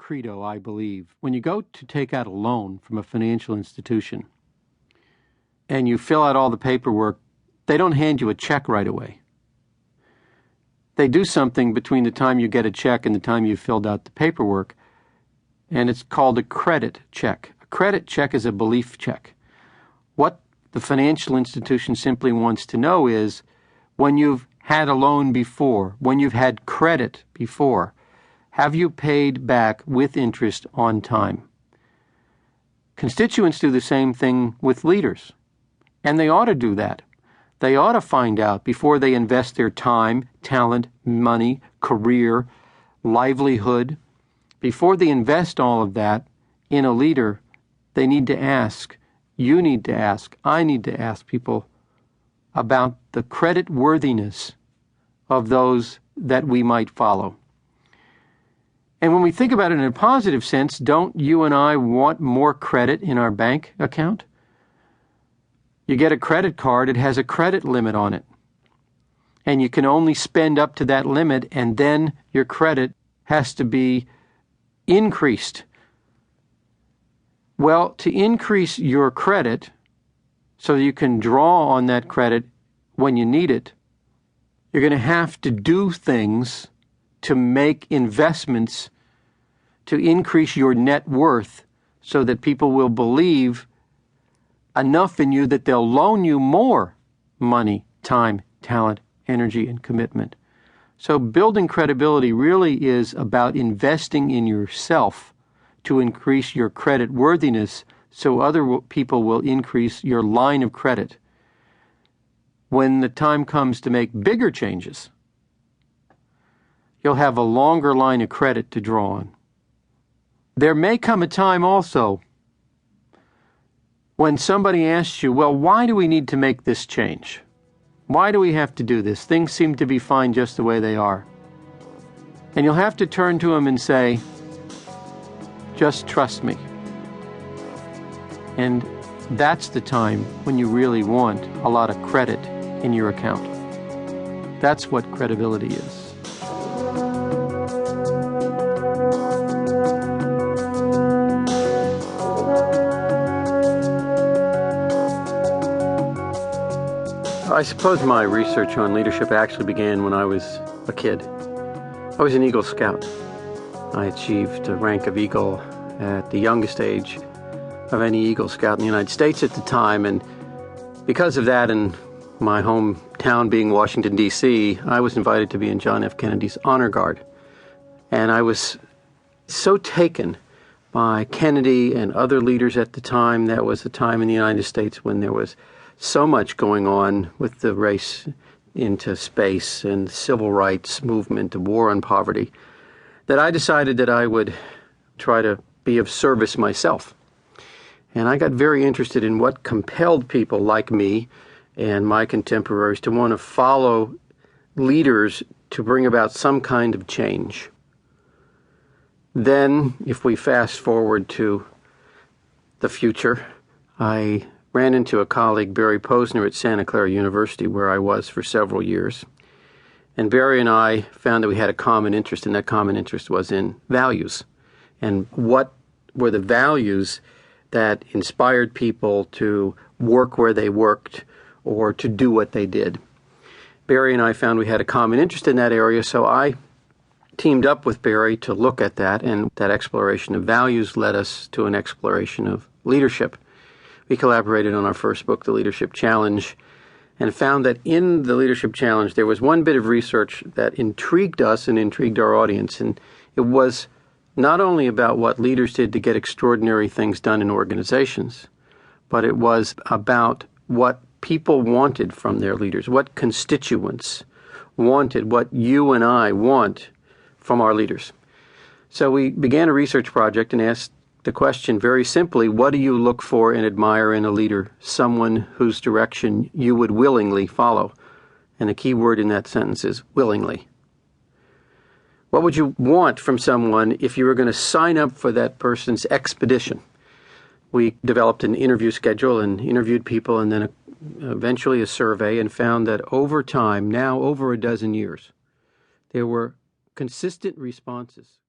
credo I believe. When you go to take out a loan from a financial institution and you fill out all the paperwork, they don't hand you a check right away. They do something between the time you get a check and the time you filled out the paperwork, and it's called a credit check. A credit check is a belief check. What the financial institution simply wants to know is when you've had a loan before, when you've had credit before, have you paid back with interest on time? Constituents do the same thing with leaders, and they ought to do that. They ought to find out before they invest their time, talent, money, career, livelihood. Before they invest all of that in a leader, they need to ask, you need to ask, I need to ask people about the credit worthiness of those that we might follow. And when we think about it in a positive sense, don't you and I want more credit in our bank account? You get a credit card, it has a credit limit on it. And you can only spend up to that limit, and then your credit has to be increased. Well, to increase your credit so you can draw on that credit when you need it, you're going to have to do things to make investments to increase your net worth so that people will believe enough in you that they'll loan you more money, time, talent, energy, and commitment. So building credibility really is about investing in yourself to increase your credit worthiness so other people will increase your line of credit. When the time comes to make bigger changes, you'll have a longer line of credit to draw on. There may come a time also when somebody asks you, well, why do we need to make this change? Why do we have to do this? Things seem to be fine just the way they are. And you'll have to turn to them and say, just trust me. And that's the time when you really want a lot of credit in your account. That's what credibility is. I suppose my research on leadership actually began when I was a kid. I was an Eagle Scout. I achieved the rank of Eagle at the youngest age of any Eagle Scout in the United States at the time, and because of that, and my hometown being Washington, D.C., I was invited to be in John F. Kennedy's Honor Guard. And I was so taken by Kennedy and other leaders at the time. That was a time in the United States when there was so much going on with the race into space and the civil rights movement, the war on poverty, that I decided that I would try to be of service myself. And I got very interested in what compelled people like me and my contemporaries to want to follow leaders to bring about some kind of change. Then, if we fast forward to the future, I ran into a colleague, Barry Posner, at Santa Clara University, where I was for several years. And Barry and I found that we had a common interest, and that common interest was in values. And what were the values that inspired people to work where they worked or to do what they did? Barry and I found we had a common interest in that area, so I teamed up with Barry to look at that, and that exploration of values led us to an exploration of leadership. We collaborated on our first book, The Leadership Challenge, and found that in The Leadership Challenge there was one bit of research that intrigued us and intrigued our audience, and it was not only about what leaders did to get extraordinary things done in organizations, but it was about what people wanted from their leaders, what constituents wanted, what you and I want from our leaders. So we began a research project and asked the question very simply, what do you look for and admire in a leader? Someone whose direction you would willingly follow. And the key word in that sentence is willingly. What would you want from someone if you were going to sign up for that person's expedition? We developed an interview schedule and interviewed people, and then eventually a survey, and found that over time, now over a dozen years, there were consistent responses.